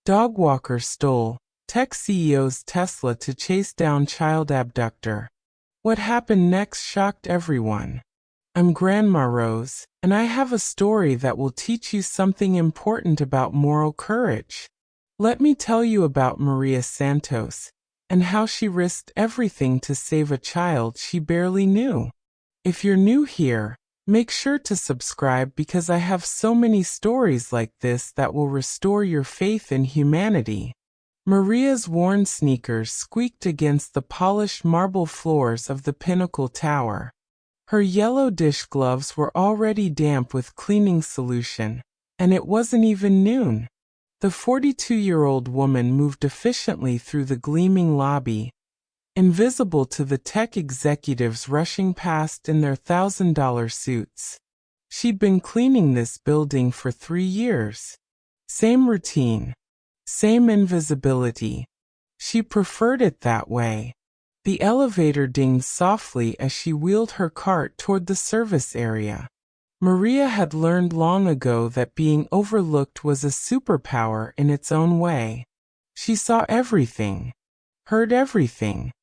Dog walker stole. Tech CEO's Tesla to chase down child abductor. What happened next shocked everyone. I'm Grandma Rose, and I have a story that will teach you something important about moral courage. Let me tell you about Maria Santos, and how she risked everything to save a child she barely knew. If you're new here, make sure to subscribe because I have so many stories like this that will restore your faith in humanity. Maria's worn sneakers squeaked against the polished marble floors of the Pinnacle Tower. Her yellow dish gloves were already damp with cleaning solution, and it wasn't even noon. The 42-year-old woman moved efficiently through the gleaming lobby, invisible to the tech executives rushing past in their $1,000 suits. She'd been cleaning this building for 3 years. Same routine. Same invisibility. She preferred it that way. The elevator dinged softly as she wheeled her cart toward the service area. Maria had learned long ago that being overlooked was a superpower in its own way. She saw everything, heard everything.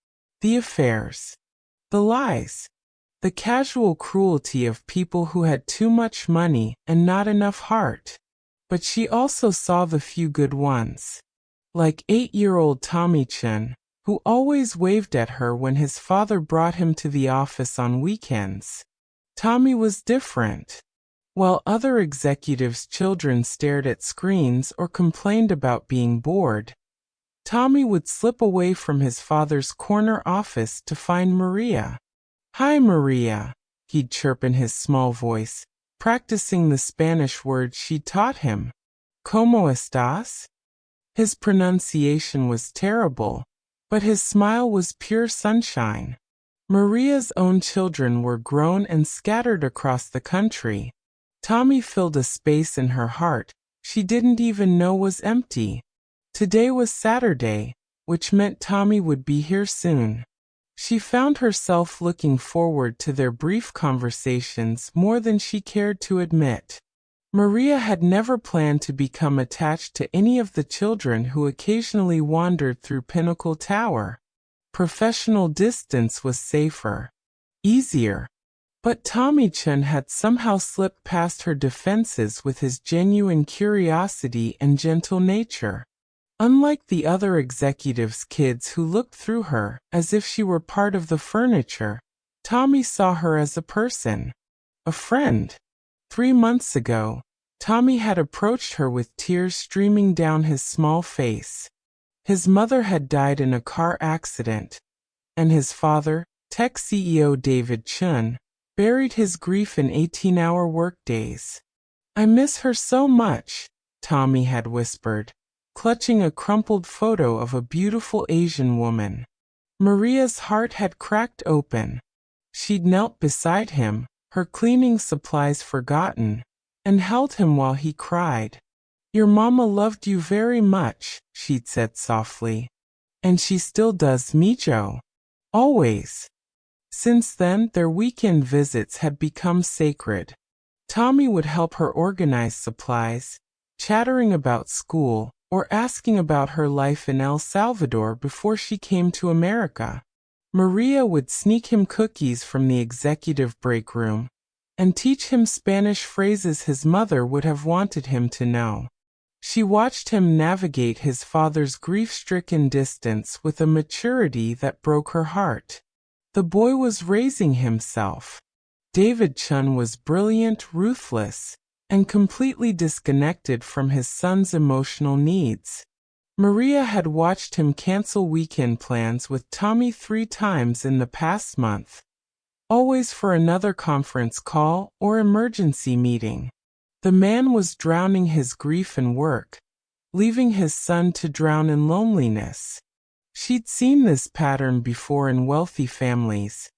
The affairs, the lies, the casual cruelty of people who had too much money and not enough heart. But she also saw the few good ones. Like 8-year-old Tommy Chun, who always waved at her when his father brought him to the office on weekends. Tommy was different. While other executives' children stared at screens or complained about being bored, Tommy would slip away from his father's corner office to find Maria. "Hi, Maria," he'd chirp in his small voice, practicing the Spanish word she taught him. "¿Cómo estás?" His pronunciation was terrible, but his smile was pure sunshine. Maria's own children were grown and scattered across the country. Tommy filled a space in her heart she didn't even know was empty. Today was Saturday, which meant Tommy would be here soon. She found herself looking forward to their brief conversations more than she cared to admit. Maria had never planned to become attached to any of the children who occasionally wandered through Pinnacle Tower. Professional distance was safer, easier. But Tommy Chun had somehow slipped past her defenses with his genuine curiosity and gentle nature. Unlike the other executives' kids who looked through her as if she were part of the furniture, Tommy saw her as a person, a friend. 3 months ago, Tommy had approached her with tears streaming down his small face. His mother had died in a car accident, and his father, tech CEO David Chun, buried his grief in 18-hour workdays. "I miss her so much," Tommy had whispered, clutching a crumpled photo of a beautiful Asian woman. Maria's heart had cracked open. She'd knelt beside him, her cleaning supplies forgotten, and held him while he cried. "Your mama loved you very much," she'd said softly. "And she still does, Mijo. Always." Since then, their weekend visits had become sacred. Tommy would help her organize supplies, chattering about school, or asking about her life in El Salvador before she came to America. Maria would sneak him cookies from the executive break room, and teach him Spanish phrases his mother would have wanted him to know. She watched him navigate his father's grief-stricken distance with a maturity that broke her heart. The boy was raising himself. David Chun was brilliant, ruthless, and completely disconnected from his son's emotional needs. Maria had watched him cancel weekend plans with Tommy 3 times in the past month, always for another conference call or emergency meeting. The man was drowning his grief in work, leaving his son to drown in loneliness. She'd seen this pattern before in wealthy families,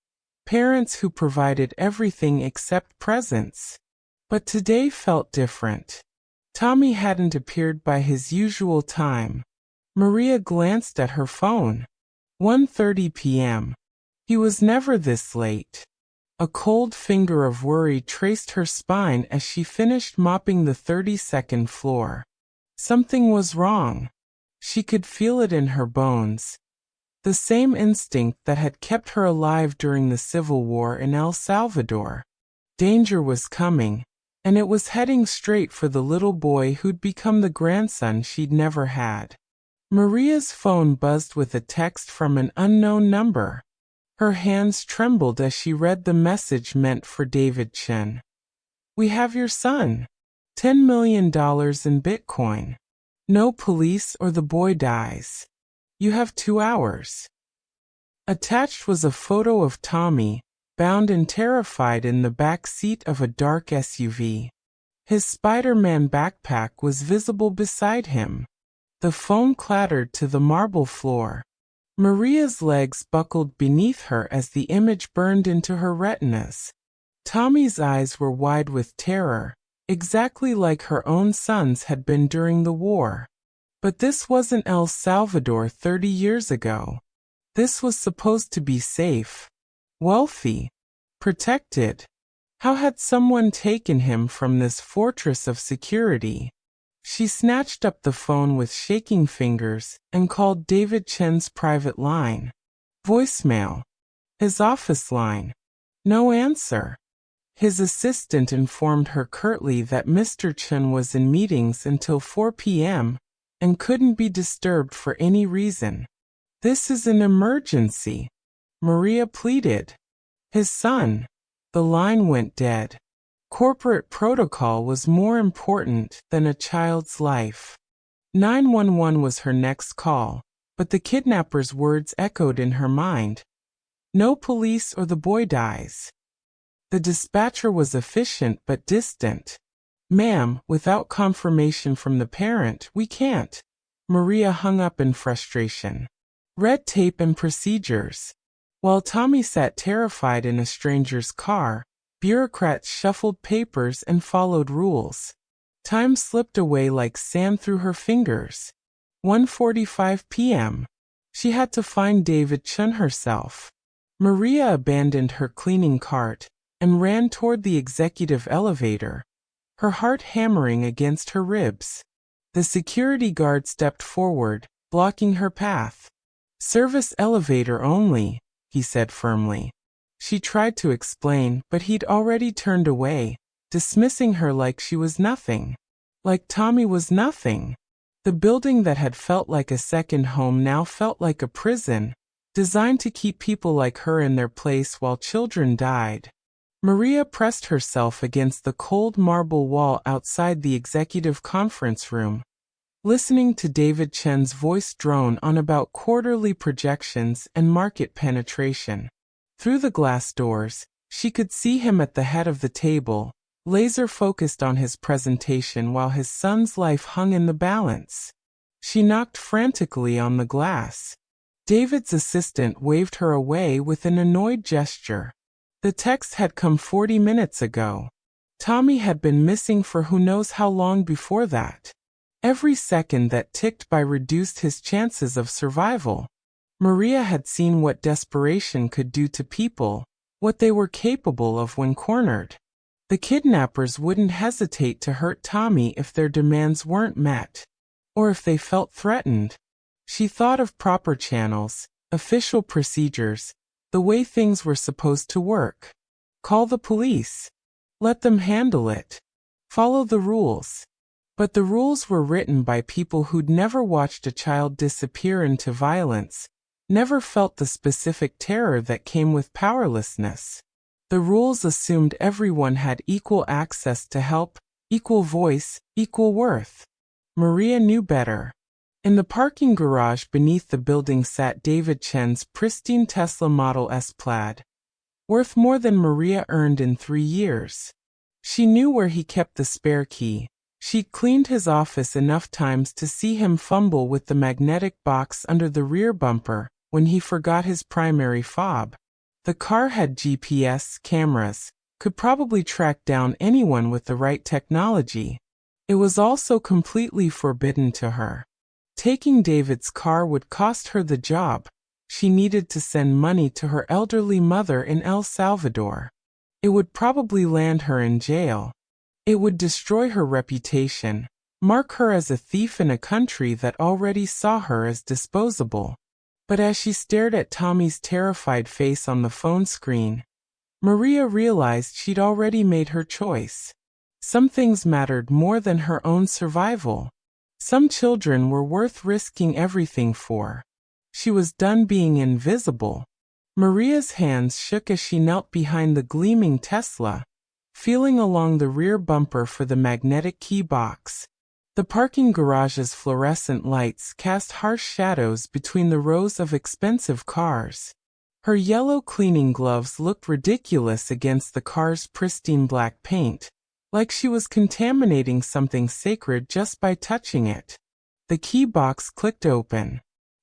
parents who provided everything except presents. But today felt different. Tommy hadn't appeared by his usual time. Maria glanced at her phone. 1:30 p.m. He was never this late. A cold finger of worry traced her spine as she finished mopping the 32nd floor. Something was wrong. She could feel it in her bones. The same instinct that had kept her alive during the Civil War in El Salvador. Danger was coming, and it was heading straight for the little boy who'd become the grandson she'd never had. Maria's phone buzzed with a text from an unknown number. Her hands trembled as she read the message meant for David Chen. "We have your son. $10 million in Bitcoin. No police or the boy dies. You have 2 hours." Attached was a photo of Tommy, bound and terrified in the back seat of a dark SUV. His Spider-Man backpack was visible beside him. The phone clattered to the marble floor. Maria's legs buckled beneath her as the image burned into her retinas. Tommy's eyes were wide with terror, exactly like her own son's had been during the war. But this wasn't El Salvador 30 years ago. This was supposed to be safe, wealthy, protected. How had someone taken him from this fortress of security? She snatched up the phone with shaking fingers and called David Chen's private line. Voicemail. His office line. No answer. His assistant informed her curtly that Mr. Chen was in meetings until 4 p.m. and couldn't be disturbed for any reason. "This is an emergency," Maria pleaded. "His son." The line went dead. Corporate protocol was more important than a child's life. 911 was her next call, but the kidnapper's words echoed in her mind. "No police or the boy dies." The dispatcher was efficient but distant. "Ma'am, without confirmation from the parent, we can't." Maria hung up in frustration. Red tape and procedures. While Tommy sat terrified in a stranger's car, bureaucrats shuffled papers and followed rules. Time slipped away like sand through her fingers. 1:45 p.m. She had to find David Chen herself. Maria abandoned her cleaning cart and ran toward the executive elevator, her heart hammering against her ribs. The security guard stepped forward, blocking her path. "Service elevator only," he said firmly. She tried to explain, but he'd already turned away, dismissing her like she was nothing. Like Tommy was nothing. The building that had felt like a second home now felt like a prison, designed to keep people like her in their place while children died. Maria pressed herself against the cold marble wall outside the executive conference room, listening to David Chen's voice drone on about quarterly projections and market penetration. Through the glass doors, she could see him at the head of the table, laser-focused on his presentation while his son's life hung in the balance. She knocked frantically on the glass. David's assistant waved her away with an annoyed gesture. The text had come 40 minutes ago. Tommy had been missing for who knows how long before that. Every second that ticked by reduced his chances of survival. Maria had seen what desperation could do to people, what they were capable of when cornered. The kidnappers wouldn't hesitate to hurt Tommy if their demands weren't met, or if they felt threatened. She thought of proper channels, official procedures, the way things were supposed to work. Call the police. Let them handle it. Follow the rules. But the rules were written by people who'd never watched a child disappear into violence, never felt the specific terror that came with powerlessness. The rules assumed everyone had equal access to help, equal voice, equal worth. Maria knew better. In the parking garage beneath the building sat David Chen's pristine Tesla Model S Plaid, worth more than Maria earned in 3 years. She knew where he kept the spare key. She'd cleaned his office enough times to see him fumble with the magnetic box under the rear bumper when he forgot his primary fob. The car had GPS cameras, could probably track down anyone with the right technology. It was also completely forbidden to her. Taking David's car would cost her the job. She needed to send money to her elderly mother in El Salvador. It would probably land her in jail. It would destroy her reputation, mark her as a thief in a country that already saw her as disposable. But as she stared at Tommy's terrified face on the phone screen, Maria realized she'd already made her choice. Some things mattered more than her own survival. Some children were worth risking everything for. She was done being invisible. Maria's hands shook as she knelt behind the gleaming Tesla, feeling along the rear bumper for the magnetic key box. The parking garage's fluorescent lights cast harsh shadows between the rows of expensive cars. Her yellow cleaning gloves looked ridiculous against the car's pristine black paint, like she was contaminating something sacred just by touching it. The key box clicked open.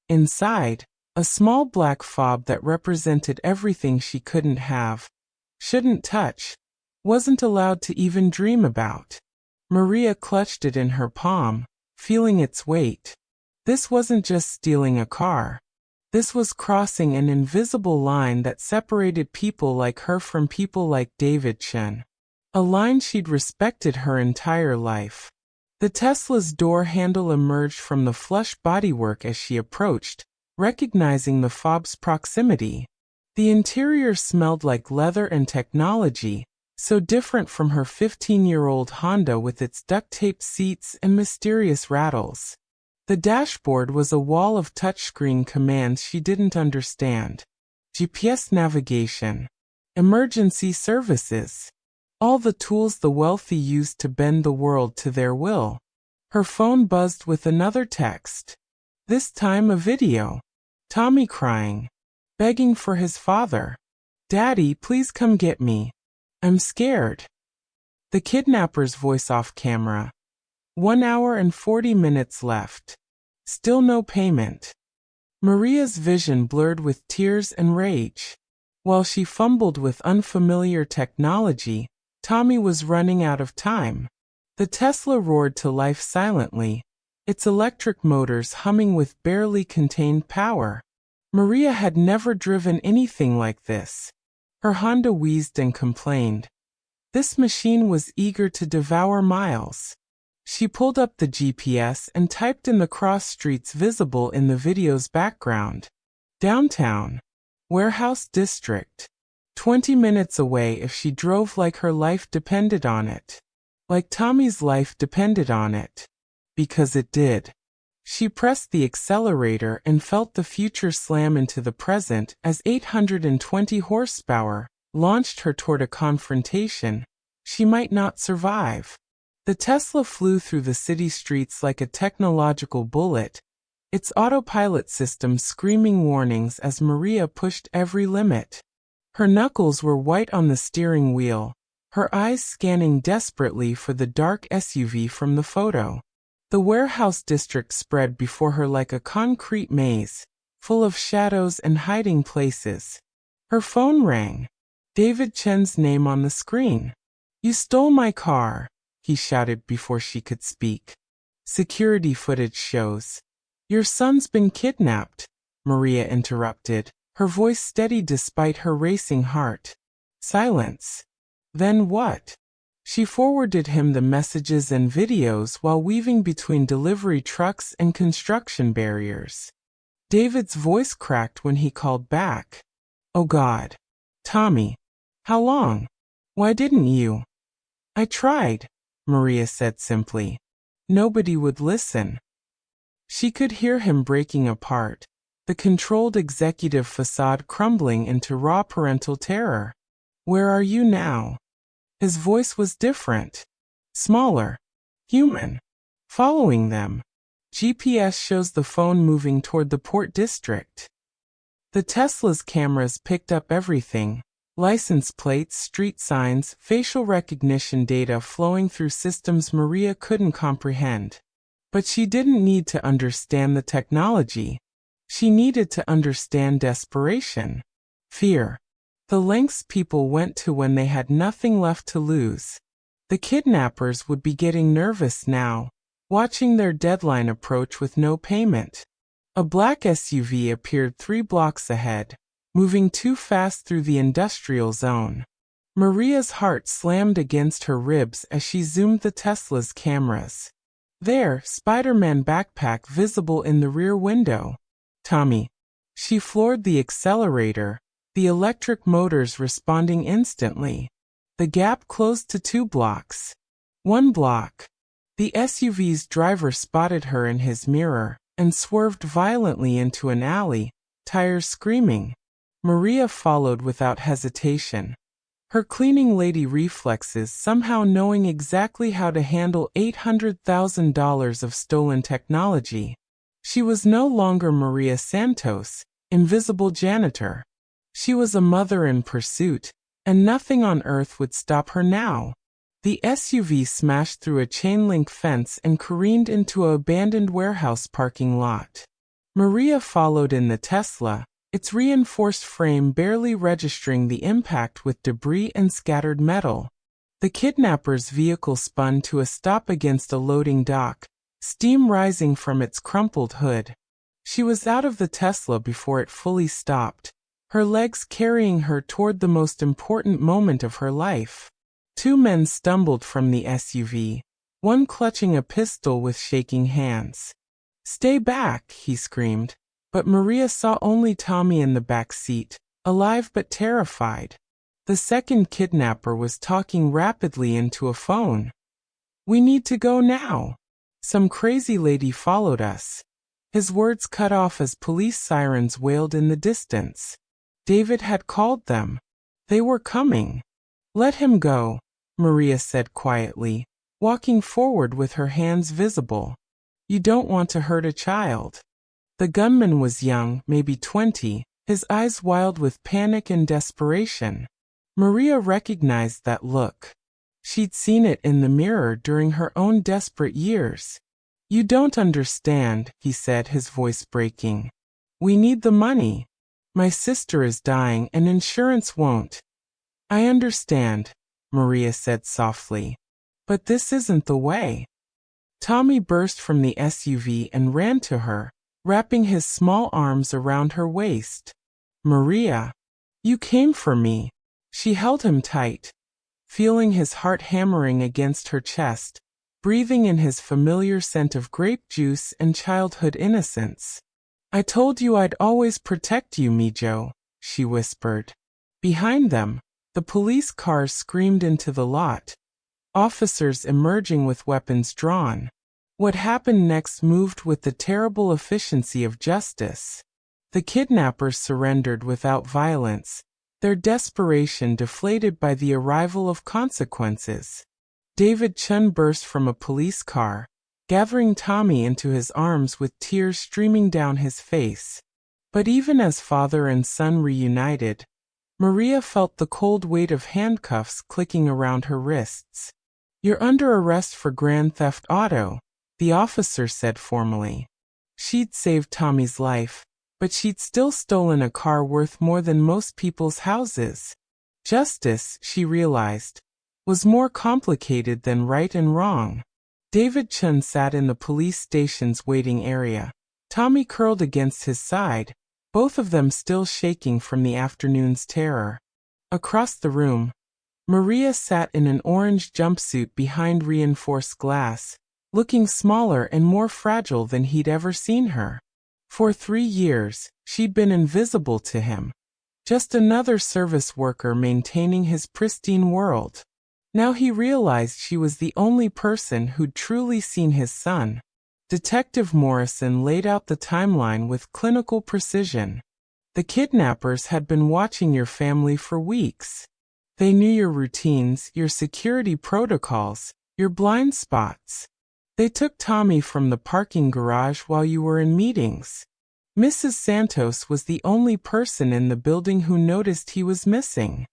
Inside, a small black fob that represented everything she couldn't have, shouldn't touch, wasn't allowed to even dream about. Maria clutched it in her palm, feeling its weight. This wasn't just stealing a car. This was crossing an invisible line that separated people like her from people like David Chen. A line she'd respected her entire life. The Tesla's door handle emerged from the flush bodywork as she approached, recognizing the fob's proximity. The interior smelled like leather and technology, so different from her 15-year-old Honda with its duct-taped seats and mysterious rattles. The dashboard was a wall of touchscreen commands she didn't understand. GPS navigation. Emergency services. All the tools the wealthy used to bend the world to their will. Her phone buzzed with another text. This time a video. Tommy crying. Begging for his father. "Daddy, please come get me. I'm scared." The kidnapper's voice off camera. 1 hour and 40 minutes left. Still no payment. Maria's vision blurred with tears and rage. While she fumbled with unfamiliar technology, Tommy was running out of time. The Tesla roared to life silently, its electric motors humming with barely contained power. Maria had never driven anything like this. Her Honda wheezed and complained. This machine was eager to devour miles. She pulled up the GPS and typed in the cross streets visible in the video's background. Downtown. Warehouse District. 20 minutes away if she drove like her life depended on it. Like Tommy's life depended on it. Because it did. She pressed the accelerator and felt the future slam into the present as 820 horsepower launched her toward a confrontation she might not survive. The Tesla flew through the city streets like a technological bullet, its autopilot system screaming warnings as Maria pushed every limit. Her knuckles were white on the steering wheel, her eyes scanning desperately for the dark SUV from the photo. The warehouse district spread before her like a concrete maze, full of shadows and hiding places. Her phone rang. David Chen's name on the screen. "You stole my car," he shouted before she could speak. "Security footage shows." "Your son's been kidnapped," Maria interrupted, her voice steady despite her racing heart. Silence. Then what? She forwarded him the messages and videos while weaving between delivery trucks and construction barriers. David's voice cracked when he called back. "Oh God. Tommy. How long? Why didn't you?" "I tried," Maria said simply. "Nobody would listen." She could hear him breaking apart, the controlled executive facade crumbling into raw parental terror. "Where are you now?" His voice was different. Smaller. Human. "Following them. GPS shows the phone moving toward the Port District." The Tesla's cameras picked up everything. License plates, street signs, facial recognition data flowing through systems Maria couldn't comprehend. But she didn't need to understand the technology. She needed to understand desperation. Fear. The lengths people went to when they had nothing left to lose. The kidnappers would be getting nervous now, watching their deadline approach with no payment. A black SUV appeared 3 blocks ahead, moving too fast through the industrial zone. Maria's heart slammed against her ribs as she zoomed the Tesla's cameras. There, Spider-Man backpack visible in the rear window. Tommy. She floored the accelerator, the electric motors responding instantly. The gap closed to 2 blocks. 1 block. The SUV's driver spotted her in his mirror and swerved violently into an alley, tires screaming. Maria followed without hesitation. Her cleaning lady reflexes somehow knowing exactly how to handle $800,000 of stolen technology. She was no longer Maria Santos, invisible janitor. She was a mother in pursuit, and nothing on earth would stop her now. The SUV smashed through a chain-link fence and careened into an abandoned warehouse parking lot. Maria followed in the Tesla, its reinforced frame barely registering the impact with debris and scattered metal. The kidnapper's vehicle spun to a stop against a loading dock, steam rising from its crumpled hood. She was out of the Tesla before it fully stopped, her legs carrying her toward the most important moment of her life. 2 men stumbled from the SUV, one clutching a pistol with shaking hands. "Stay back," he screamed. But Maria saw only Tommy in the back seat, alive but terrified. The second kidnapper was talking rapidly into a phone. "We need to go now. Some crazy lady followed us." His words cut off as police sirens wailed in the distance. David had called them. They were coming. "Let him go," Maria said quietly, walking forward with her hands visible. "You don't want to hurt a child." The gunman was young, maybe 20, his eyes wild with panic and desperation. Maria recognized that look. She'd seen it in the mirror during her own desperate years. "You don't understand," he said, his voice breaking. "We need the money. My sister is dying and insurance won't." "I understand," Maria said softly. "But this isn't the way." Tommy burst from the SUV and ran to her, wrapping his small arms around her waist. "Maria, you came for me." She held him tight, feeling his heart hammering against her chest, breathing in his familiar scent of grape juice and childhood innocence. "I told you I'd always protect you, Mijo," she whispered. Behind them, the police cars screamed into the lot, officers emerging with weapons drawn. What happened next moved with the terrible efficiency of justice. The kidnappers surrendered without violence, their desperation deflated by the arrival of consequences. David Chun burst from a police car, gathering Tommy into his arms with tears streaming down his face. But even as father and son reunited, Maria felt the cold weight of handcuffs clicking around her wrists. "You're under arrest for grand theft auto," the officer said formally. She'd saved Tommy's life, but she'd still stolen a car worth more than most people's houses. Justice, she realized, was more complicated than right and wrong. David Chun sat in the police station's waiting area, Tommy curled against his side, both of them still shaking from the afternoon's terror. Across the room, Maria sat in an orange jumpsuit behind reinforced glass, looking smaller and more fragile than he'd ever seen her. For 3 years, she'd been invisible to him, just another service worker maintaining his pristine world. Now he realized she was the only person who'd truly seen his son. Detective Morrison laid out the timeline with clinical precision. "The kidnappers had been watching your family for weeks. They knew your routines, your security protocols, your blind spots. They took Tommy from the parking garage while you were in meetings. Mrs. Santos was the only person in the building who noticed he was missing."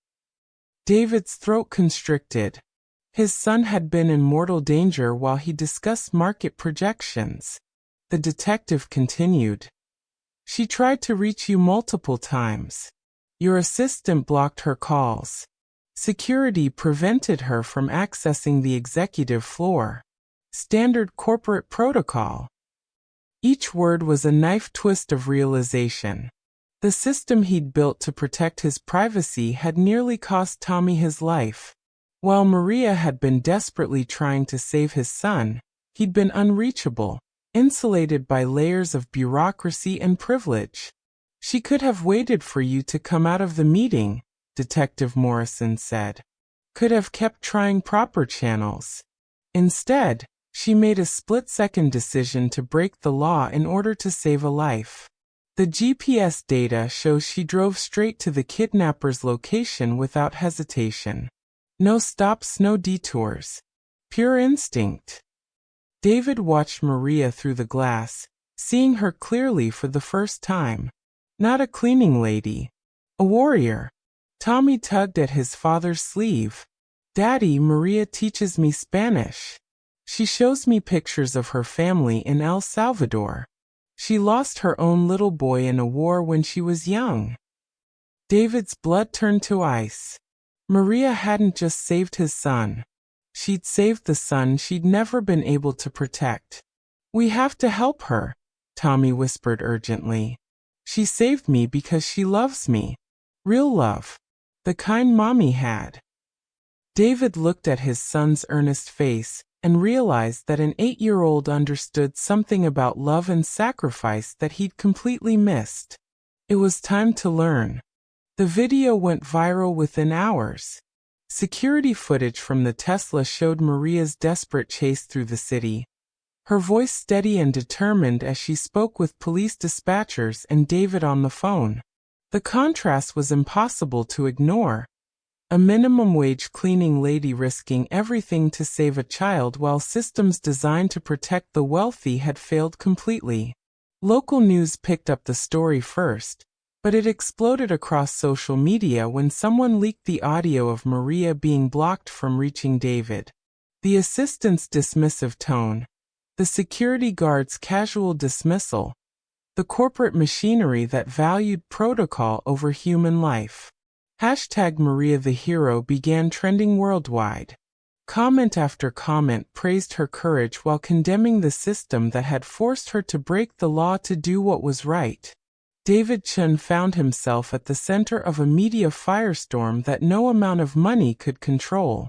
David's throat constricted. His son had been in mortal danger while he discussed market projections. The detective continued. "She tried to reach you multiple times. Your assistant blocked her calls. Security prevented her from accessing the executive floor. Standard corporate protocol." Each word was a knife twist of realization. The system he'd built to protect his privacy had nearly cost Tommy his life. While Maria had been desperately trying to save his son, He'd been unreachable, insulated by layers of bureaucracy and privilege. She could have waited for you to come out of the meeting, Detective Morrison said. Could have kept trying proper channels. Instead, she made a split-second decision to break the law in order to save a life. The GPS data shows she drove straight to the kidnapper's location without hesitation. No stops, no detours. Pure instinct. David watched Maria through the glass, seeing her clearly for the first time. Not a cleaning lady. A warrior. Tommy tugged at his father's sleeve. Daddy, Maria teaches me Spanish. She shows me pictures of her family in El Salvador. She lost her own little boy in a war when she was young. David's blood turned to ice. Maria hadn't just saved his son. She'd saved the son she'd never been able to protect. We have to help her, Tommy whispered urgently. She saved me because she loves me. Real love. The kind Mommy had. David looked at his son's earnest face and realized that an 8-year-old understood something about love and sacrifice that he'd completely missed. It was time to learn. The video went viral within hours. Security footage from the Tesla showed Maria's desperate chase through the city. Her voice steady and determined as she spoke with police dispatchers and David on the phone. The contrast was impossible to ignore. A minimum-wage cleaning lady risking everything to save a child while systems designed to protect the wealthy had failed completely. Local news picked up the story first, but it exploded across social media when someone leaked the audio of Maria being blocked from reaching David. The assistant's dismissive tone, the security guard's casual dismissal, the corporate machinery that valued protocol over human life. #Maria the Hero began trending worldwide. Comment after comment praised her courage while condemning the system that had forced her to break the law to do what was right. David Chun found himself at the center of a media firestorm that no amount of money could control.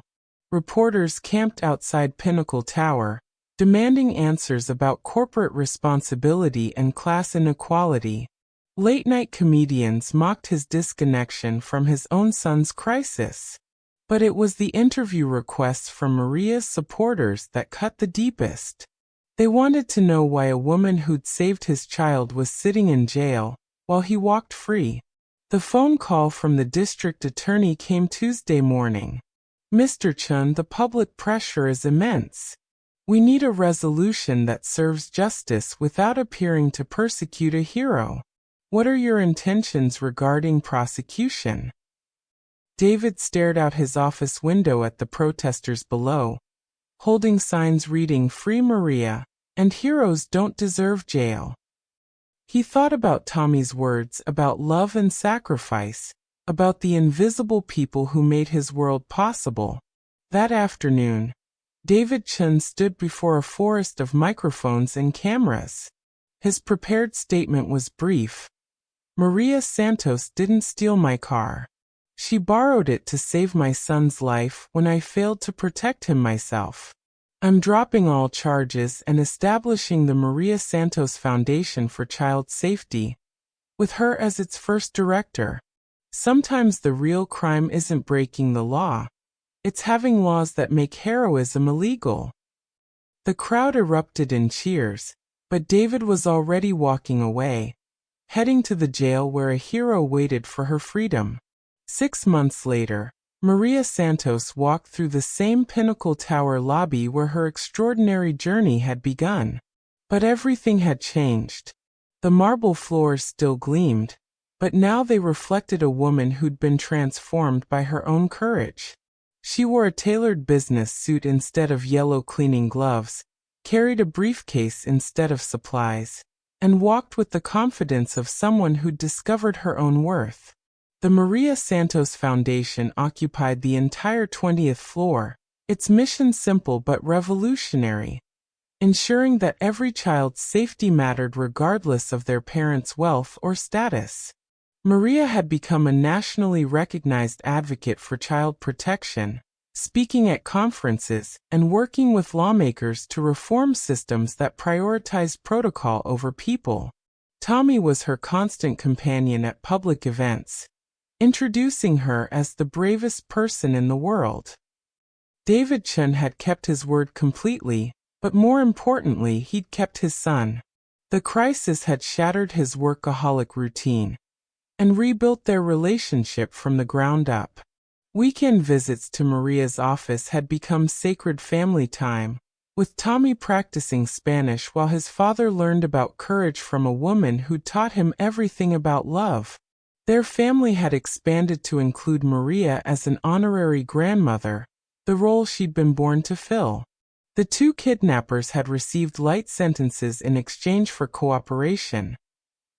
Reporters camped outside Pinnacle Tower, demanding answers about corporate responsibility and class inequality. Late-night comedians mocked his disconnection from his own son's crisis. But it was the interview requests from Maria's supporters that cut the deepest. They wanted to know why a woman who'd saved his child was sitting in jail, while he walked free. The phone call from the district attorney came Tuesday morning. Mr. Chun, the public pressure is immense. We need a resolution that serves justice without appearing to persecute a hero. What are your intentions regarding prosecution? David stared out his office window at the protesters below, holding signs reading "Free Maria" and "Heroes don't deserve jail." He thought about Tommy's words about love and sacrifice, about the invisible people who made his world possible. That afternoon, David Chun stood before a forest of microphones and cameras. His prepared statement was brief. Maria Santos didn't steal my car. She borrowed it to save my son's life when I failed to protect him myself. I'm dropping all charges and establishing the Maria Santos Foundation for Child Safety, with her as its first director. Sometimes the real crime isn't breaking the law. It's having laws that make heroism illegal. The crowd erupted in cheers, but David was already walking away, heading to the jail where a hero waited for her freedom. 6 months later, Maria Santos walked through the same Pinnacle Tower lobby where her extraordinary journey had begun. But everything had changed. The marble floors still gleamed, but now they reflected a woman who'd been transformed by her own courage. She wore a tailored business suit instead of yellow cleaning gloves, carried a briefcase instead of supplies, and walked with the confidence of someone who'd discovered her own worth. The Maria Santos Foundation occupied the entire 20th floor, its mission simple but revolutionary, ensuring that every child's safety mattered regardless of their parents' wealth or status. Maria had become a nationally recognized advocate for child protection, speaking at conferences, and working with lawmakers to reform systems that prioritized protocol over people. Tommy was her constant companion at public events, introducing her as the bravest person in the world. David Chun had kept his word completely, but more importantly, he'd kept his son. The crisis had shattered his workaholic routine and rebuilt their relationship from the ground up. Weekend visits to Maria's office had become sacred family time, with Tommy practicing Spanish while his father learned about courage from a woman who taught him everything about love. Their family had expanded to include Maria as an honorary grandmother, the role she'd been born to fill. The two kidnappers had received light sentences in exchange for cooperation,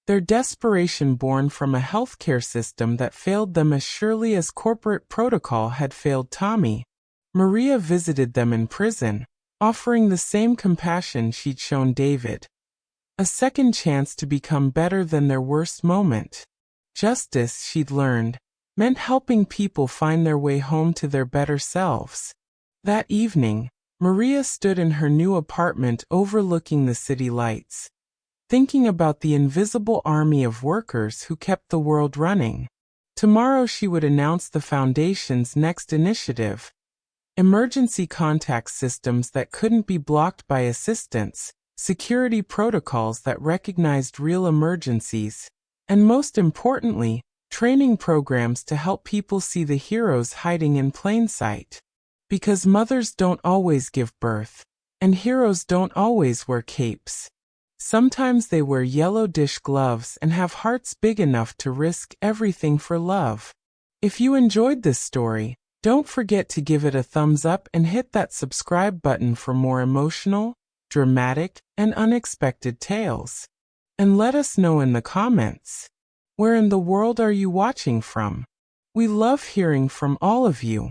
their desperation born from a healthcare system that failed them as surely as corporate protocol had failed Tommy. Maria visited them in prison, offering the same compassion she'd shown David. A second chance to become better than their worst moment. Justice, she'd learned, meant helping people find their way home to their better selves. That evening, Maria stood in her new apartment overlooking the city lights, thinking about the invisible army of workers who kept the world running. Tomorrow she would announce the Foundation's next initiative: emergency contact systems that couldn't be blocked by assistants, security protocols that recognized real emergencies, and most importantly, training programs to help people see the heroes hiding in plain sight. Because mothers don't always give birth, and heroes don't always wear capes. Sometimes they wear yellow dish gloves and have hearts big enough to risk everything for love. If you enjoyed this story, don't forget to give it a thumbs up and hit that subscribe button for more emotional, dramatic, and unexpected tales. And let us know in the comments, where in the world are you watching from? We love hearing from all of you.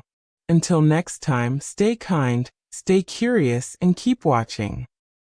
Until next time, stay kind, stay curious, and keep watching.